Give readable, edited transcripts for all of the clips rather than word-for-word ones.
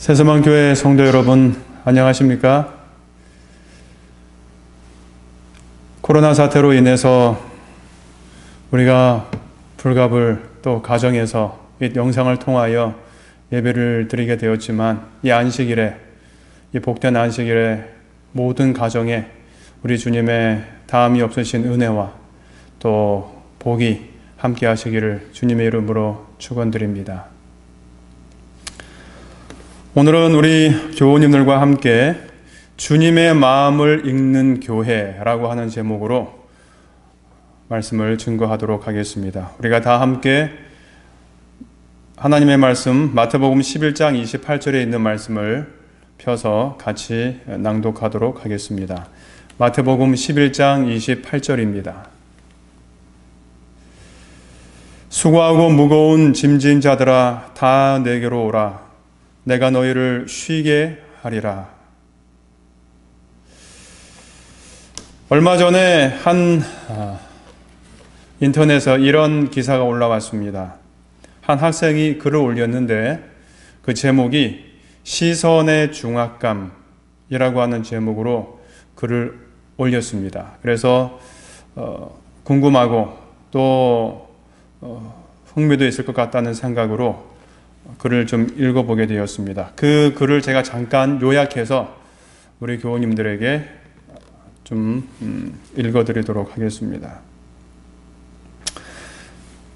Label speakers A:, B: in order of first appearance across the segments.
A: 새서만교회 성도 여러분, 안녕하십니까? 코로나 사태로 인해서 우리가 불가불 또 가정에서 이 영상을 통하여 예배를 드리게 되었지만 이 안식일에, 이 복된 안식일에 모든 가정에 우리 주님의 다함이 없으신 은혜와 또 복이 함께 하시기를 주님의 이름으로 축원드립니다. 오늘은 우리 교우님들과 함께 주님의 마음을 읽는 교회라고 하는 제목으로 말씀을 증거하도록 하겠습니다. 우리가 다 함께 하나님의 말씀 마태복음 11장 28절에 있는 말씀을 펴서 같이 낭독하도록 하겠습니다. 마태복음 11장 28절입니다. 수고하고 무거운 짐진 자들아 다 내게로 오라. 내가 너희를 쉬게 하리라. 얼마 전에 한 인터넷에 이런 기사가 올라왔습니다. 한 학생이 글을 올렸는데 그 제목이 시선의 중압감이라고 하는 제목으로 글을 올렸습니다. 그래서 궁금하고 또 흥미도 있을 것 같다는 생각으로 글을 좀 읽어보게 되었습니다. 그 글을 제가 잠깐 요약해서 우리 교우님들에게 좀 읽어드리도록 하겠습니다.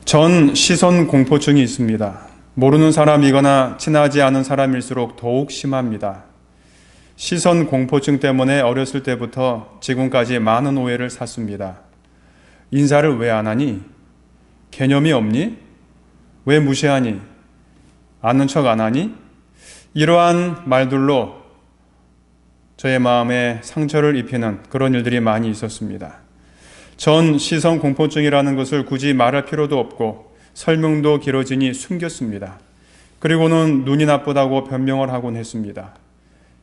A: 전 시선 공포증이 있습니다. 모르는 사람이거나 친하지 않은 사람일수록 더욱 심합니다. 시선 공포증 때문에 어렸을 때부터 지금까지 많은 오해를 샀습니다. 인사를 왜 안 하니? 개념이 없니? 왜 무시하니? 아는 척 안 하니? 이러한 말들로 저의 마음에 상처를 입히는 그런 일들이 많이 있었습니다. 전 시선 공포증이라는 것을 굳이 말할 필요도 없고 설명도 길어지니 숨겼습니다. 그리고는 눈이 나쁘다고 변명을 하곤 했습니다.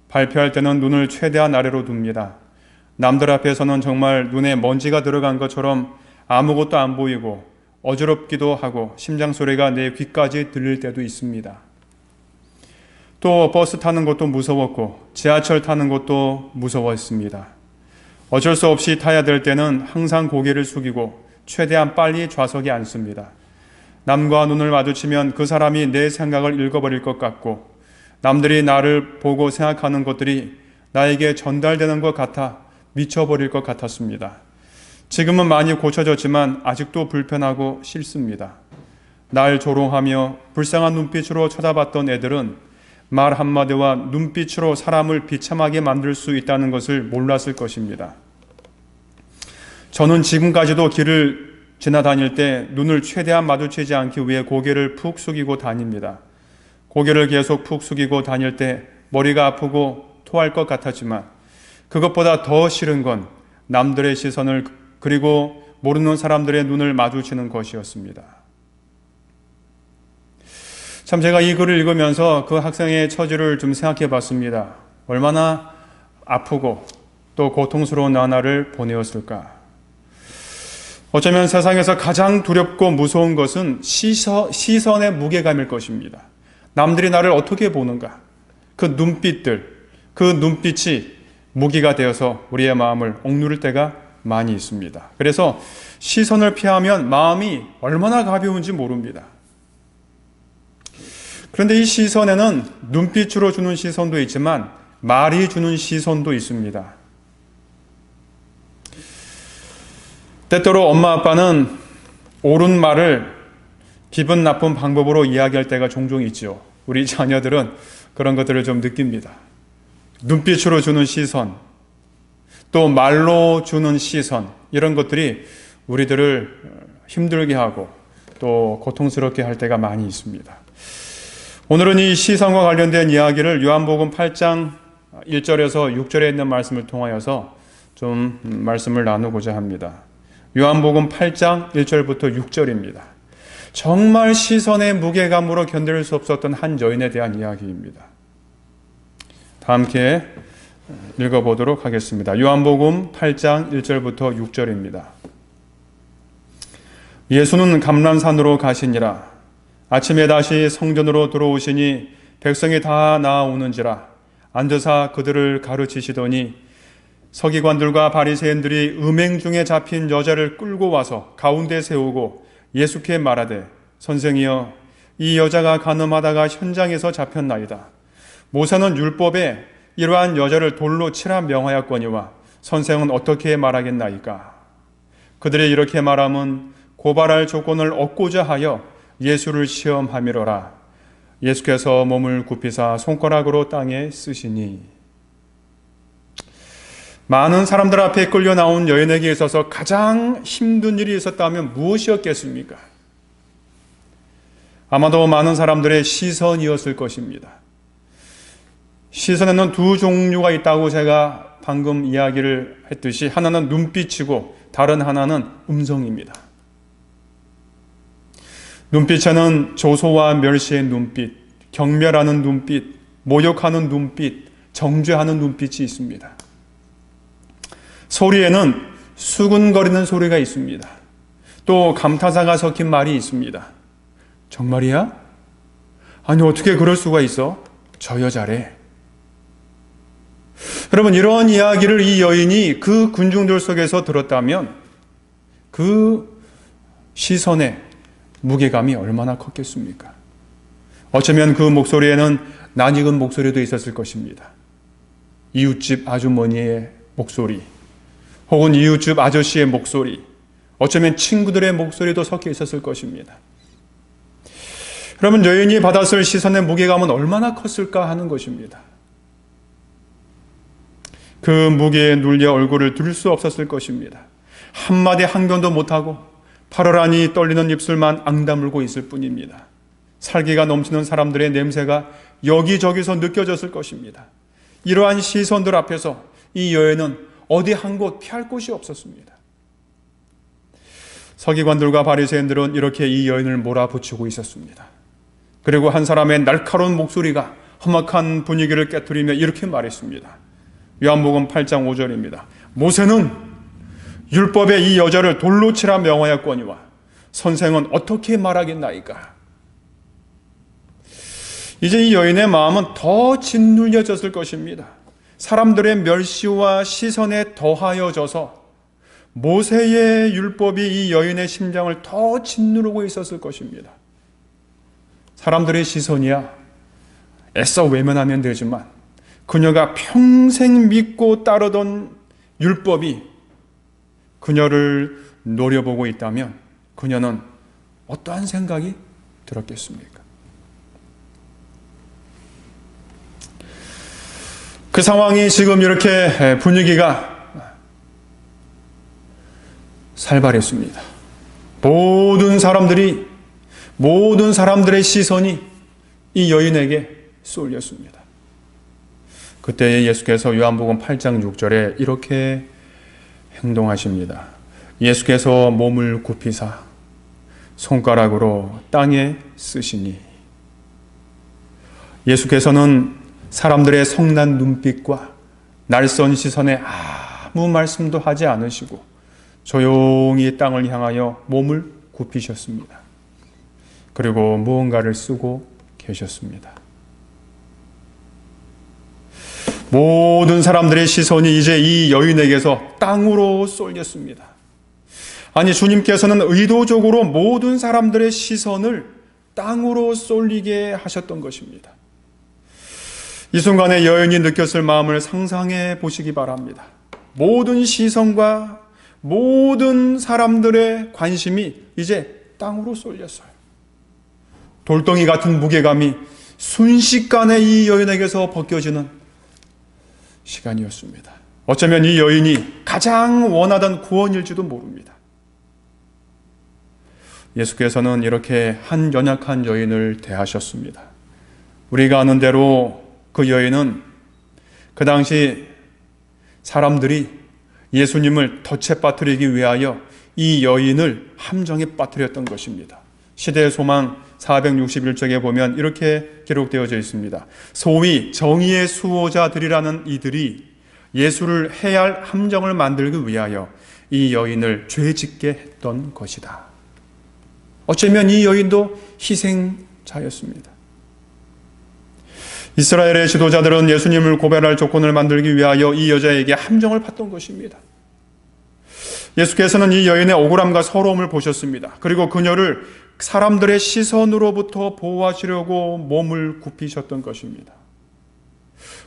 A: 발표할 때는 눈을 최대한 아래로 둡니다. 남들 앞에서는 정말 눈에 먼지가 들어간 것처럼 아무것도 안 보이고 어지럽기도 하고 심장 소리가 내 귀까지 들릴 때도 있습니다. 또 버스 타는 것도 무서웠고 지하철 타는 것도 무서웠습니다. 어쩔 수 없이 타야 될 때는 항상 고개를 숙이고 최대한 빨리 좌석에 앉습니다. 남과 눈을 마주치면 그 사람이 내 생각을 읽어버릴 것 같고 남들이 나를 보고 생각하는 것들이 나에게 전달되는 것 같아 미쳐버릴 것 같았습니다. 지금은 많이 고쳐졌지만 아직도 불편하고 싫습니다. 날 조롱하며 불쌍한 눈빛으로 쳐다봤던 애들은 말 한마디와 눈빛으로 사람을 비참하게 만들 수 있다는 것을 몰랐을 것입니다. 저는 지금까지도 길을 지나다닐 때 눈을 최대한 마주치지 않기 위해 고개를 푹 숙이고 다닙니다. 고개를 계속 푹 숙이고 다닐 때 머리가 아프고 토할 것 같았지만 그것보다 더 싫은 건 남들의 시선을 그리고 모르는 사람들의 눈을 마주치는 것이었습니다. 참 제가 이 글을 읽으면서 그 학생의 처지를 좀 생각해 봤습니다. 얼마나 아프고 또 고통스러운 나날을 보내었을까. 어쩌면 세상에서 가장 두렵고 무서운 것은 시선의 무게감일 것입니다. 남들이 나를 어떻게 보는가. 그 눈빛들, 그 눈빛이 무기가 되어서 우리의 마음을 억누를 때가 많이 있습니다. 그래서 시선을 피하면 마음이 얼마나 가벼운지 모릅니다. 그런데 이 시선에는 눈빛으로 주는 시선도 있지만 말이 주는 시선도 있습니다. 때때로 엄마 아빠는 옳은 말을 기분 나쁜 방법으로 이야기할 때가 종종 있죠. 우리 자녀들은 그런 것들을 좀 느낍니다. 눈빛으로 주는 시선, 또 말로 주는 시선, 이런 것들이 우리들을 힘들게 하고 또 고통스럽게 할 때가 많이 있습니다. 오늘은 이 시선과 관련된 이야기를 요한복음 8장 1절에서 6절에 있는 말씀을 통하여서 좀 말씀을 나누고자 합니다. 요한복음 8장 1절부터 6절입니다. 정말 시선의 무게감으로 견딜 수 없었던 한 여인에 대한 이야기입니다. 다 함께 읽어보도록 하겠습니다. 요한복음 8장 1절부터 6절입니다. 예수는 감람산으로 가시니라. 아침에 다시 성전으로 들어오시니 백성이 다 나아오는지라. 앉으사 그들을 가르치시더니 서기관들과 바리새인들이 음행 중에 잡힌 여자를 끌고 와서 가운데 세우고 예수께 말하되 선생이여 이 여자가 간음하다가 현장에서 잡혔나이다. 모세는 율법에 이러한 여자를 돌로 치라 명하였거니와 선생은 어떻게 말하겠나이까. 그들이 이렇게 말함은 고발할 조건을 얻고자 하여 예수를 시험함이로라. 예수께서 몸을 굽히사 손가락으로 땅에 쓰시니. 많은 사람들 앞에 끌려 나온 여인에게 있어서 가장 힘든 일이 있었다면 무엇이었겠습니까? 아마도 많은 사람들의 시선이었을 것입니다. 시선에는 두 종류가 있다고 제가 방금 이야기를 했듯이 하나는 눈빛이고 다른 하나는 음성입니다. 눈빛에는 조소와 멸시의 눈빛, 경멸하는 눈빛, 모욕하는 눈빛, 정죄하는 눈빛이 있습니다. 소리에는 수근거리는 소리가 있습니다. 또 감탄사가 섞인 말이 있습니다. 정말이야? 아니 어떻게 그럴 수가 있어? 저 여자래. 여러분 이러한 이야기를 이 여인이 그 군중들 속에서 들었다면 그 시선의 무게감이 얼마나 컸겠습니까? 어쩌면 그 목소리에는 낯익은 목소리도 있었을 것입니다. 이웃집 아주머니의 목소리, 혹은 이웃집 아저씨의 목소리, 어쩌면 친구들의 목소리도 섞여 있었을 것입니다. 여러분 여인이 받았을 시선의 무게감은 얼마나 컸을까 하는 것입니다. 그 무게에 눌려 얼굴을 들 수 없었을 것입니다. 한마디 항변도 못하고 파르라니 떨리는 입술만 앙다물고 있을 뿐입니다. 살기가 넘치는 사람들의 냄새가 여기저기서 느껴졌을 것입니다. 이러한 시선들 앞에서 이 여인은 어디 한 곳 피할 곳이 없었습니다. 서기관들과 바리새인들은 이렇게 이 여인을 몰아붙이고 있었습니다. 그리고 한 사람의 날카로운 목소리가 험악한 분위기를 깨트리며 이렇게 말했습니다. 요한복음 8장 5절입니다. 모세는 율법에 이 여자를 돌로 치라 명하였거니와 선생은 어떻게 말하겠나이까. 이제 이 여인의 마음은 더 짓눌려졌을 것입니다. 사람들의 멸시와 시선에 더하여져서 모세의 율법이 이 여인의 심장을 더 짓누르고 있었을 것입니다. 사람들의 시선이야 애써 외면하면 되지만 그녀가 평생 믿고 따르던 율법이 그녀를 노려보고 있다면 그녀는 어떠한 생각이 들었겠습니까? 그 상황이 지금 이렇게 분위기가 살벌했습니다. 모든 사람들의 시선이 이 여인에게 쏠렸습니다. 그때 예수께서 요한복음 8장 6절에 이렇게 행동하십니다. 예수께서 몸을 굽히사 손가락으로 땅에 쓰시니. 예수께서는 사람들의 성난 눈빛과 날선 시선에 아무 말씀도 하지 않으시고 조용히 땅을 향하여 몸을 굽히셨습니다. 그리고 무언가를 쓰고 계셨습니다. 모든 사람들의 시선이 이제 이 여인에게서 땅으로 쏠렸습니다. 아니, 주님께서는 의도적으로 모든 사람들의 시선을 땅으로 쏠리게 하셨던 것입니다. 이 순간에 여인이 느꼈을 마음을 상상해 보시기 바랍니다. 모든 시선과 모든 사람들의 관심이 이제 땅으로 쏠렸어요. 돌덩이 같은 무게감이 순식간에 이 여인에게서 벗겨지는 시간이었습니다. 어쩌면 이 여인이 가장 원하던 구원일지도 모릅니다. 예수께서는 이렇게 한 연약한 여인을 대하셨습니다. 우리가 아는 대로 그 여인은 그 당시 사람들이 예수님을 덫에 빠뜨리기 위하여 이 여인을 함정에 빠뜨렸던 것입니다. 시대의 소망 461쪽에 보면 이렇게 기록되어져 있습니다. 소위 정의의 수호자들이라는 이들이 예수를 해할 함정을 만들기 위하여 이 여인을 죄짓게 했던 것이다. 어쩌면 이 여인도 희생자였습니다. 이스라엘의 지도자들은 예수님을 고발할 조건을 만들기 위하여 이 여자에게 함정을 팠던 것입니다. 예수께서는 이 여인의 억울함과 서러움을 보셨습니다. 그리고 그녀를 사람들의 시선으로부터 보호하시려고 몸을 굽히셨던 것입니다.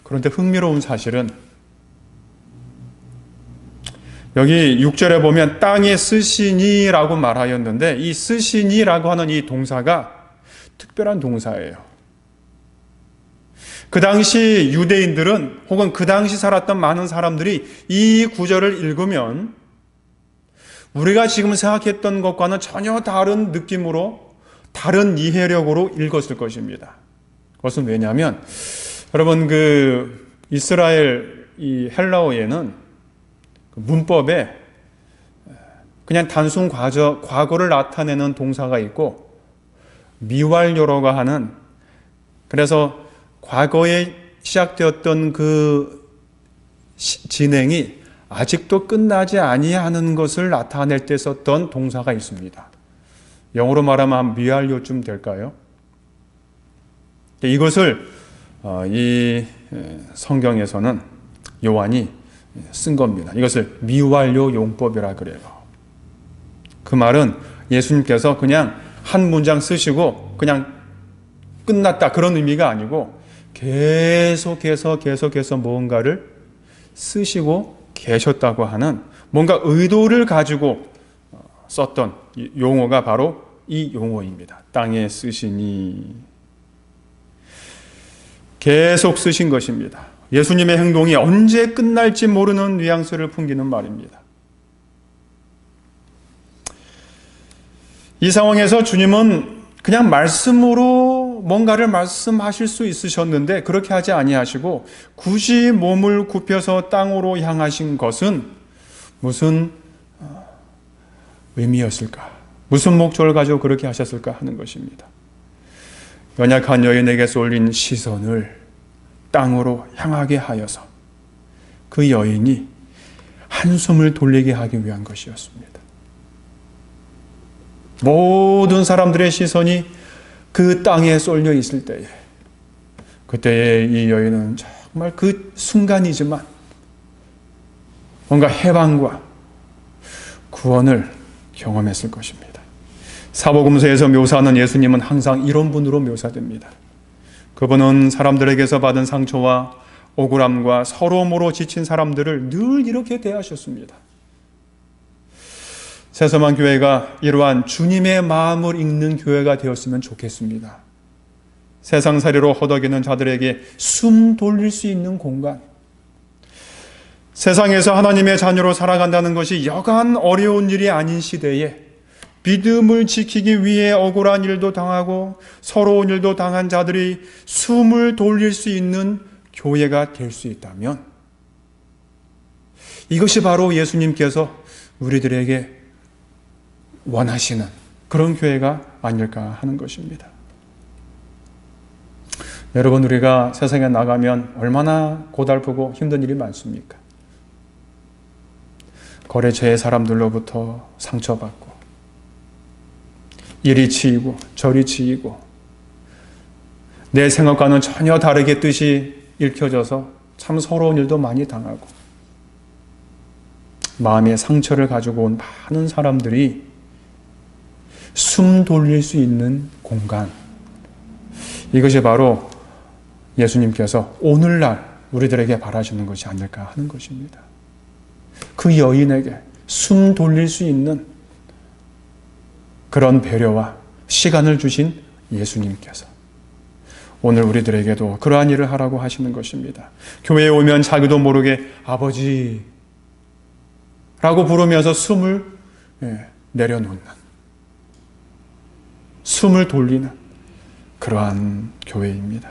A: 그런데 흥미로운 사실은 여기 6절에 보면 땅에 쓰시니라고 말하였는데 이 쓰시니라고 하는 이 동사가 특별한 동사예요. 그 당시 유대인들은 혹은 그 당시 살았던 많은 사람들이 이 구절을 읽으면 우리가 지금 생각했던 것과는 전혀 다른 느낌으로, 다른 이해력으로 읽었을 것입니다. 그것은 왜냐하면 여러분 그 이스라엘 이 헬라어에는 문법에 그냥 단순 과거를 나타내는 동사가 있고 미완료라고 하는, 그래서 과거에 시작되었던 그 진행이 아직도 끝나지 아니하는 것을 나타낼 때 썼던 동사가 있습니다. 영어로 말하면 미완료쯤 될까요? 이것을 이 성경에서는 요한이 쓴 겁니다. 이것을 미완료 용법이라 그래요. 그 말은 예수님께서 그냥 한 문장 쓰시고 그냥 끝났다 그런 의미가 아니고 계속해서 뭔가를 쓰시고 계셨다고 하는 뭔가 의도를 가지고 썼던 용어가 바로 이 용어입니다. 땅에 쓰시니. 계속 쓰신 것입니다. 예수님의 행동이 언제 끝날지 모르는 뉘앙스를 풍기는 말입니다. 이 상황에서 주님은 그냥 말씀으로 뭔가를 말씀하실 수 있으셨는데 그렇게 하지 아니하시고 굳이 몸을 굽혀서 땅으로 향하신 것은 무슨 의미였을까? 무슨 목적을 가지고 그렇게 하셨을까 하는 것입니다. 연약한 여인에게서 올린 시선을 땅으로 향하게 하여서 그 여인이 한숨을 돌리게 하기 위한 것이었습니다. 모든 사람들의 시선이 그 땅에 쏠려 있을 때에 그때에 이 여인은 정말 그 순간이지만 뭔가 해방과 구원을 경험했을 것입니다. 사복음서에서 묘사하는 예수님은 항상 이런 분으로 묘사됩니다. 그분은 사람들에게서 받은 상처와 억울함과 서러움으로 지친 사람들을 늘 이렇게 대하셨습니다. 새서만 교회가 이러한 주님의 마음을 읽는 교회가 되었으면 좋겠습니다. 세상살이로 허덕이는 자들에게 숨 돌릴 수 있는 공간, 세상에서 하나님의 자녀로 살아간다는 것이 여간 어려운 일이 아닌 시대에 믿음을 지키기 위해 억울한 일도 당하고 서러운 일도 당한 자들이 숨을 돌릴 수 있는 교회가 될 수 있다면 이것이 바로 예수님께서 우리들에게 원하시는 그런 교회가 아닐까 하는 것입니다. 여러분, 우리가 세상에 나가면 얼마나 고달프고 힘든 일이 많습니까? 거래처의 사람들로부터 상처받고 이리 치이고 저리 치이고 내 생각과는 전혀 다르게 뜻이 읽혀져서 참 서러운 일도 많이 당하고 마음의 상처를 가지고 온 많은 사람들이 숨 돌릴 수 있는 공간, 이것이 바로 예수님께서 오늘날 우리들에게 바라시는 것이 아닐까 하는 것입니다. 그 여인에게 숨 돌릴 수 있는 그런 배려와 시간을 주신 예수님께서 오늘 우리들에게도 그러한 일을 하라고 하시는 것입니다. 교회에 오면 자기도 모르게 아버지 라고 부르면서 숨을 내려놓는, 숨을 돌리는 그러한 교회입니다.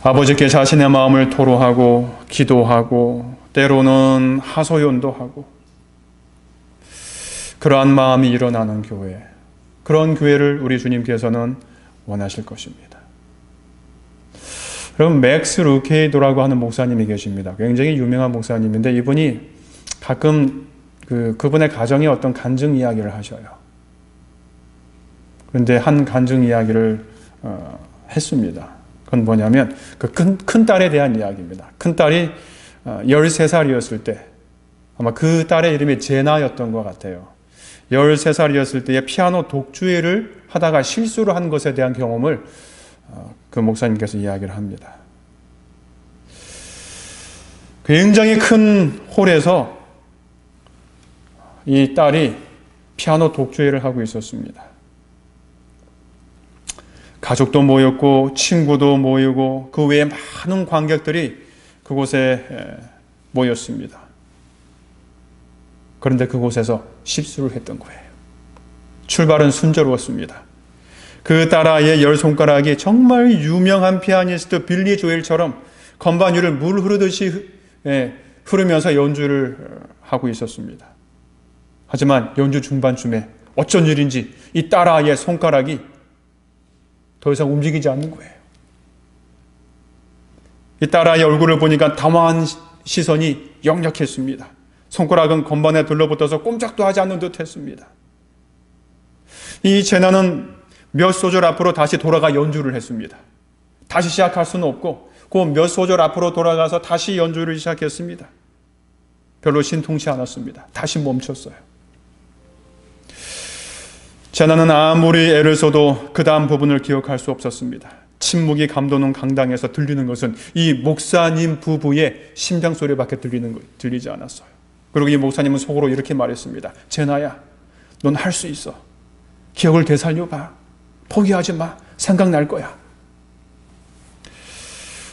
A: 아버지께 자신의 마음을 토로하고 기도하고 때로는 하소연도 하고 그러한 마음이 일어나는 교회, 그런 교회를 우리 주님께서는 원하실 것입니다. 여러분, 맥스 루케이도라고 하는 목사님이 계십니다. 굉장히 유명한 목사님인데 이분이 가끔 그분의 가정의 어떤 간증 이야기를 하셔요. 그런데 한 간증 이야기를 했습니다. 그건 뭐냐면 그 큰 딸에 대한 이야기입니다. 큰 딸이 13살이었을 때, 아마 그 딸의 이름이 제나였던 것 같아요. 13살이었을 때에 피아노 독주회를 하다가 실수를 한 것에 대한 경험을 그 목사님께서 이야기를 합니다. 굉장히 큰 홀에서 이 딸이 피아노 독주회를 하고 있었습니다. 가족도 모였고 친구도 모이고 그 외에 많은 관객들이 그곳에 모였습니다. 그런데 그곳에서 실수를 했던 거예요. 출발은 순조로웠습니다. 그 딸아이의 10손가락이 정말 유명한 피아니스트 빌리 조엘처럼 건반 위를 물 흐르듯이 흐르면서 연주를 하고 있었습니다. 하지만 연주 중반쯤에 어쩐 일인지 이 딸아이의 손가락이 더 이상 움직이지 않는 거예요. 이 딸아이의 얼굴을 보니까 당황한 시선이 역력했습니다. 손가락은 건반에 들러붙어서 꼼짝도 하지 않는 듯 했습니다. 이 제나는 몇 소절 앞으로 다시 돌아가 연주를 했습니다. 다시 시작할 수는 없고 그 몇 소절 앞으로 돌아가서 다시 연주를 시작했습니다. 별로 신통치 않았습니다. 다시 멈췄어요. 제나는 아무리 애를 써도 그 다음 부분을 기억할 수 없었습니다. 침묵이 감도는 강당에서 들리는 것은 이 목사님 부부의 심장 소리밖에 들리지 않았어요. 그리고 이 목사님은 속으로 이렇게 말했습니다. 제나야, 넌 할 수 있어. 기억을 되살려봐. 포기하지 마. 생각날 거야.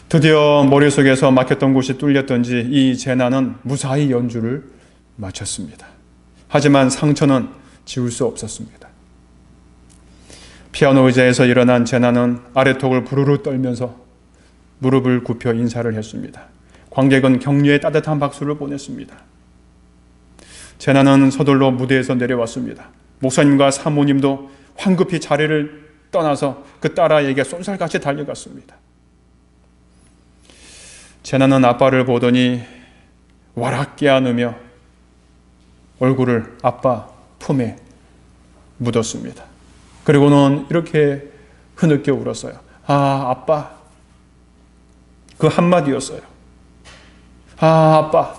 A: 드디어 머릿속에서 막혔던 곳이 뚫렸던지 이 제나는 무사히 연주를 마쳤습니다. 하지만 상처는 지울 수 없었습니다. 피아노 의자에서 일어난 제나는 아래턱을 부르르 떨면서 무릎을 굽혀 인사를 했습니다. 관객은 격려의 따뜻한 박수를 보냈습니다. 제나는 서둘러 무대에서 내려왔습니다. 목사님과 사모님도 황급히 자리를 떠나서 그 딸아이에게 쏜살같이 달려갔습니다. 제나는 아빠를 보더니 와락 깨안으며 얼굴을 아빠 품에 묻었습니다. 그리고는 이렇게 흐느껴 울었어요. 아, 아빠. 그 한마디였어요. 아, 아빠.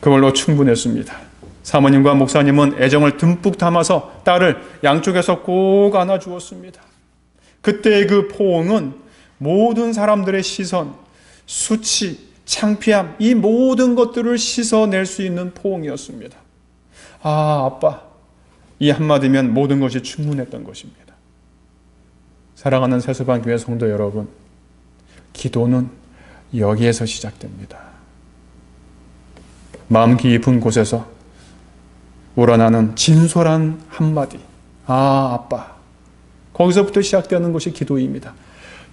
A: 그걸로 충분했습니다. 사모님과 목사님은 애정을 듬뿍 담아서 딸을 양쪽에서 꼭 안아주었습니다. 그때의 그 포옹은 모든 사람들의 시선, 수치, 창피함, 이 모든 것들을 씻어낼 수 있는 포옹이었습니다. 아, 아빠. 이 한마디면 모든 것이 충분했던 것입니다. 사랑하는 세수방교회 성도 여러분, 기도는 여기에서 시작됩니다. 마음 깊은 곳에서 우러나는 진솔한 한마디. 아, 아빠. 거기서부터 시작되는 것이 기도입니다.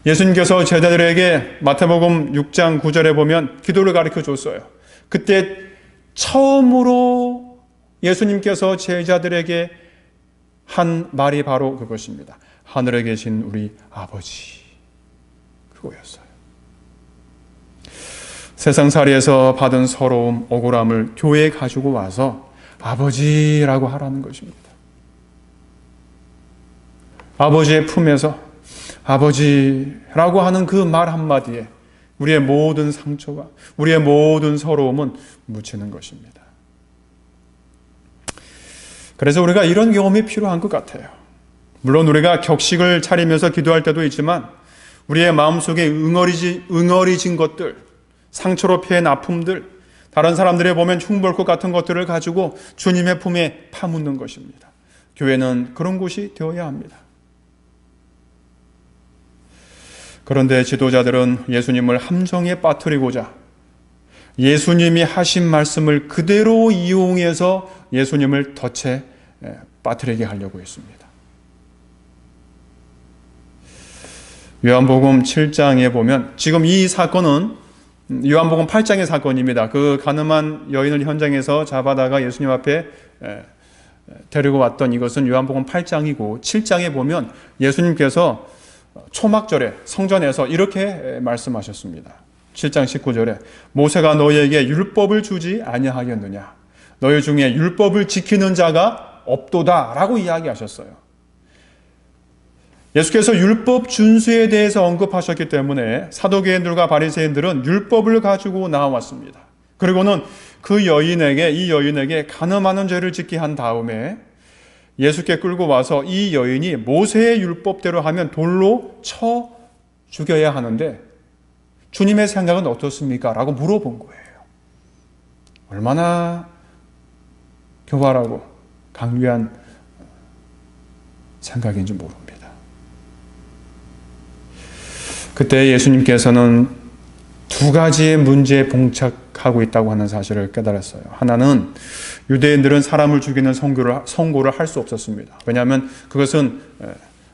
A: 예수님께서 제자들에게 마태복음 6장 9절에 보면 기도를 가르쳐 줬어요. 그때 처음으로 예수님께서 제자들에게 한 말이 바로 그것입니다. 하늘에 계신 우리 아버지. 그거였어요. 세상살이에서 받은 서러움, 억울함을 교회에 가지고 와서 아버지라고 하라는 것입니다. 아버지의 품에서 아버지라고 하는 그 말 한마디에 우리의 모든 상처가, 우리의 모든 서러움은 묻히는 것입니다. 그래서 우리가 이런 경험이 필요한 것 같아요. 물론 우리가 격식을 차리면서 기도할 때도 있지만 우리의 마음속에 응어리진 것들, 상처로 피한 아픔들, 다른 사람들이 보면 흉볼 것 같은 것들을 가지고 주님의 품에 파묻는 것입니다. 교회는 그런 곳이 되어야 합니다. 그런데 지도자들은 예수님을 함정에 빠뜨리고자 예수님이 하신 말씀을 그대로 이용해서 예수님을 덫에 빠뜨리게 하려고 했습니다. 요한복음 7장에 보면 지금 이 사건은 요한복음 8장의 사건입니다. 그 가늠한 여인을 현장에서 잡아다가 예수님 앞에 데리고 왔던 이것은 요한복음 8장이고 7장에 보면 예수님께서 초막절에 성전에서 이렇게 말씀하셨습니다. 7장 19절에 모세가 너희에게 율법을 주지 아니하였느냐? 너희 중에 율법을 지키는 자가 없도다 라고 이야기하셨어요. 예수께서 율법 준수에 대해서 언급하셨기 때문에 사도계인들과 바리새인들은 율법을 가지고 나왔습니다. 그리고는 이 여인에게 간음하는 죄를 짓게 한 다음에 예수께 끌고 와서 이 여인이 모세의 율법대로 하면 돌로 쳐 죽여야 하는데 주님의 생각은 어떻습니까? 라고 물어본 거예요. 얼마나 교활하고 강렬한 생각인지 모릅니다. 그때 예수님께서는 두 가지의 문제에 봉착하고 있다고 하는 사실을 깨달았어요. 하나는 유대인들은 사람을 죽이는 선고를 할 수 없었습니다. 왜냐하면 그것은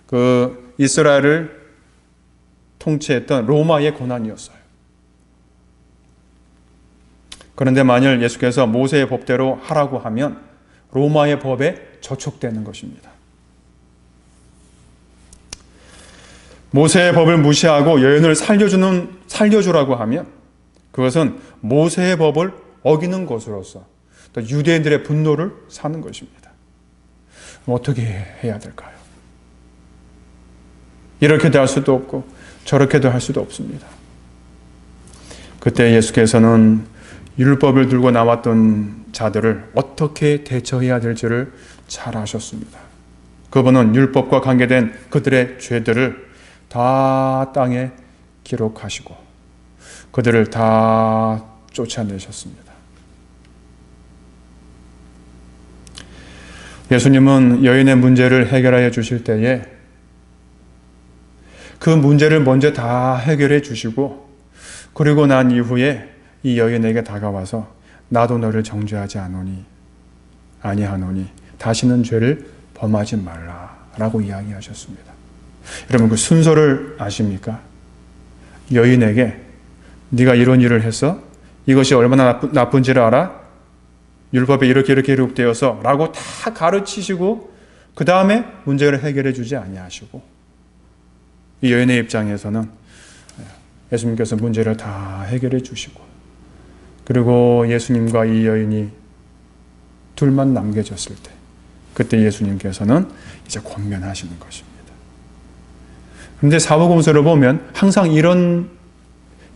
A: 그 이스라엘을 통치했던 로마의 권한이었어요. 그런데 만일 예수께서 모세의 법대로 하라고 하면 로마의 법에 저촉되는 것입니다. 모세의 법을 무시하고 여인을 살려주라고 하면 그것은 모세의 법을 어기는 것으로서 또 유대인들의 분노를 사는 것입니다. 어떻게 해야 될까요? 이렇게도 할 수도 없고 저렇게도 할 수도 없습니다. 그때 예수께서는 율법을 들고 나왔던 자들을 어떻게 대처해야 될지를 잘 아셨습니다. 그분은 율법과 관계된 그들의 죄들을 다 땅에 기록하시고 그들을 다 쫓아내셨습니다. 예수님은 여인의 문제를 해결하여 주실 때에 그 문제를 먼저 다 해결해 주시고 그리고 난 이후에 이 여인에게 다가와서 나도 너를 정죄하지 아니하노니 다시는 죄를 범하지 말라 라고 이야기하셨습니다. 여러분 그 순서를 아십니까? 여인에게 네가 이런 일을 했어? 이것이 얼마나 나쁜지를 알아? 율법에 이렇게 기록되어서 라고 다 가르치시고 그 다음에 문제를 해결해 주지 아니하시고, 이 여인의 입장에서는 예수님께서 문제를 다 해결해 주시고, 그리고 예수님과 이 여인이 둘만 남겨졌을 때 그때 예수님께서는 이제 권면하시는 것입니다. 그런데 사복음서를 보면 항상 이런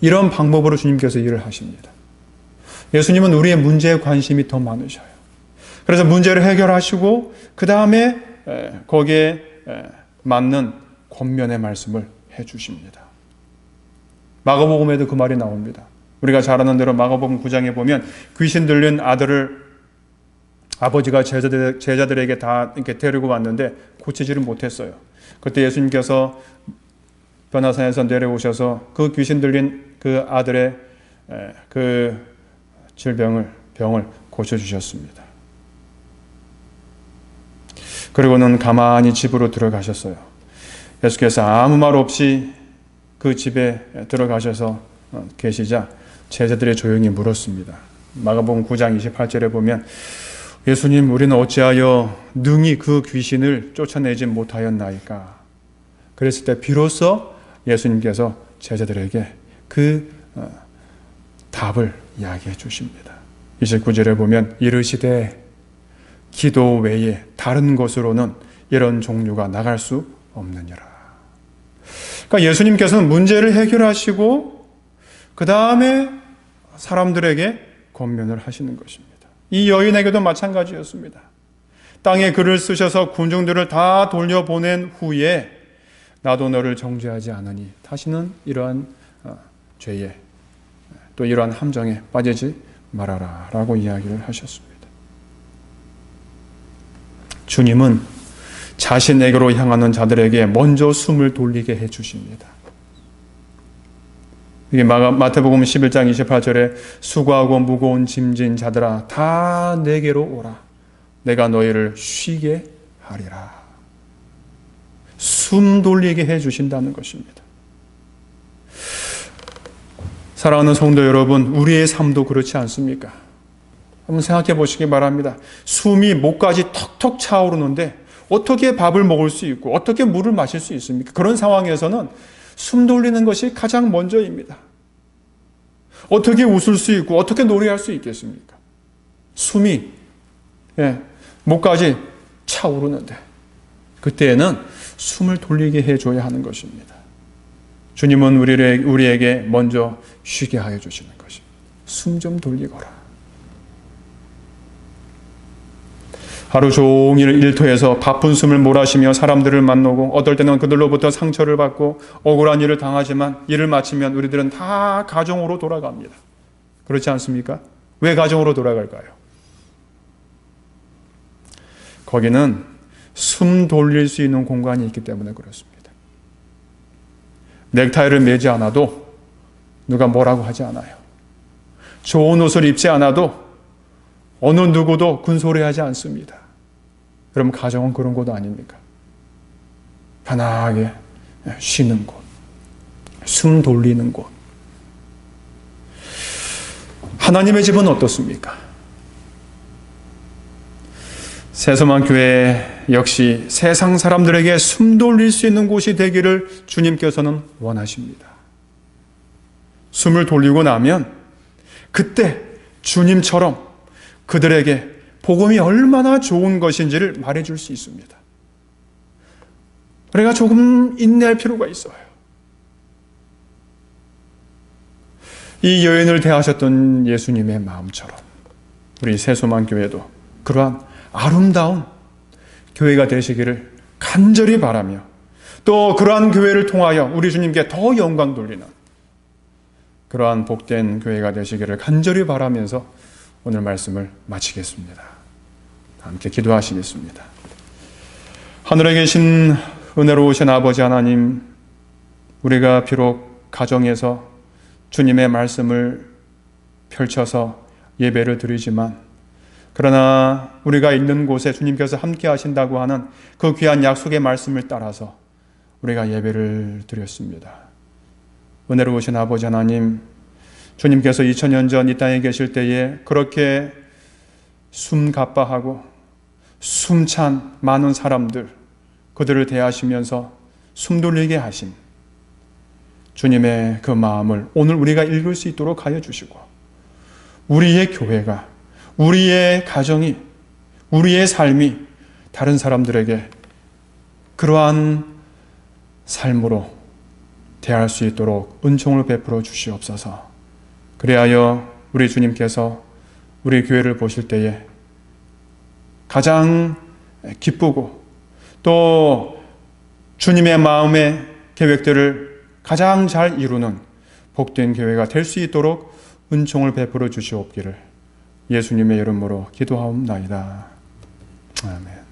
A: 방법으로 주님께서 일을 하십니다. 예수님은 우리의 문제에 관심이 더 많으셔요. 그래서 문제를 해결하시고 그 다음에 거기에 맞는 권면의 말씀을 해주십니다. 마가복음에도 그 말이 나옵니다. 우리가 잘 아는 대로 마가복음 9장에 보면 귀신 들린 아들을 아버지가 제자들에게 다 이렇게 데리고 왔는데 고치지를 못했어요. 그때 예수님께서 변화산에서 내려오셔서 그 귀신 들린 그 아들의 그 병을 고쳐주셨습니다. 그리고는 가만히 집으로 들어가셨어요. 예수께서 아무 말 없이 그 집에 들어가셔서 계시자 제자들이 조용히 물었습니다. 마가복음 9장 28절에 보면 예수님, 우리는 어찌하여 능히 그 귀신을 쫓아내지 못하였나이까? 그랬을 때 비로소 예수님께서 제자들에게 그 답을 이야기해 주십니다. 29절에 보면 이르시되 기도 외에 다른 것으로는 이런 종류가 나갈 수 없느니라. 그러니까 예수님께서는 문제를 해결하시고 그 다음에 사람들에게 권면을 하시는 것입니다. 이 여인에게도 마찬가지였습니다. 땅에 글을 쓰셔서 군중들을 다 돌려보낸 후에 나도 너를 정죄하지 않으니 다시는 이러한 죄에 또 이러한 함정에 빠지지 말아라 라고 이야기를 하셨습니다. 주님은 자신에게로 향하는 자들에게 먼저 숨을 돌리게 해주십니다. 이게 마태복음 11장 28절에 수고하고 무거운 짐진 자들아 다 내게로 오라. 내가 너희를 쉬게 하리라. 숨 돌리게 해주신다는 것입니다. 사랑하는 성도 여러분, 우리의 삶도 그렇지 않습니까? 한번 생각해 보시기 바랍니다. 숨이 목까지 턱턱 차오르는데 어떻게 밥을 먹을 수 있고 어떻게 물을 마실 수 있습니까? 그런 상황에서는 숨 돌리는 것이 가장 먼저입니다. 어떻게 웃을 수 있고 어떻게 노래할 수 있겠습니까? 숨이 목까지 차오르는데 그때에는 숨을 돌리게 해줘야 하는 것입니다. 주님은 우리에게 먼저 쉬게 하여 주시는 것입니다. 숨 좀 돌리거라. 하루 종일 일터에서 바쁜 숨을 몰아쉬며 사람들을 만나고 어떨 때는 그들로부터 상처를 받고 억울한 일을 당하지만 일을 마치면 우리들은 다 가정으로 돌아갑니다. 그렇지 않습니까? 왜 가정으로 돌아갈까요? 거기는 숨 돌릴 수 있는 공간이 있기 때문에 그렇습니다. 넥타이를 매지 않아도 누가 뭐라고 하지 않아요. 좋은 옷을 입지 않아도 어느 누구도 군소리하지 않습니다. 그럼 가정은 그런 곳 아닙니까? 편하게 쉬는 곳, 숨 돌리는 곳. 하나님의 집은 어떻습니까? 새소만 교회 역시 세상 사람들에게 숨 돌릴 수 있는 곳이 되기를 주님께서는 원하십니다. 숨을 돌리고 나면 그때 주님처럼 그들에게 복음이 얼마나 좋은 것인지를 말해줄 수 있습니다. 우리가 조금 인내할 필요가 있어요. 이 여인을 대하셨던 예수님의 마음처럼 우리 새소만 교회도 그러한 아름다운 교회가 되시기를 간절히 바라며 또 그러한 교회를 통하여 우리 주님께 더 영광 돌리는 그러한 복된 교회가 되시기를 간절히 바라면서 오늘 말씀을 마치겠습니다. 함께 기도하시겠습니다. 하늘에 계신 은혜로우신 아버지 하나님, 우리가 비록 가정에서 주님의 말씀을 펼쳐서 예배를 드리지만 그러나 우리가 있는 곳에 주님께서 함께 하신다고 하는 그 귀한 약속의 말씀을 따라서 우리가 예배를 드렸습니다. 은혜로우신 아버지 하나님, 주님께서 2000년 전 이 땅에 계실 때에 그렇게 숨가빠하고 숨찬 많은 사람들, 그들을 대하시면서 숨돌리게 하신 주님의 그 마음을 오늘 우리가 읽을 수 있도록 하여 주시고, 우리의 교회가, 우리의 가정이, 우리의 삶이 다른 사람들에게 그러한 삶으로 대할 수 있도록 은총을 베풀어 주시옵소서. 그리하여 우리 주님께서 우리 교회를 보실 때에 가장 기쁘고 또 주님의 마음의 계획들을 가장 잘 이루는 복된 교회가 될 수 있도록 은총을 베풀어 주시옵기를 예수님의 이름으로 기도하옵나이다. 아멘.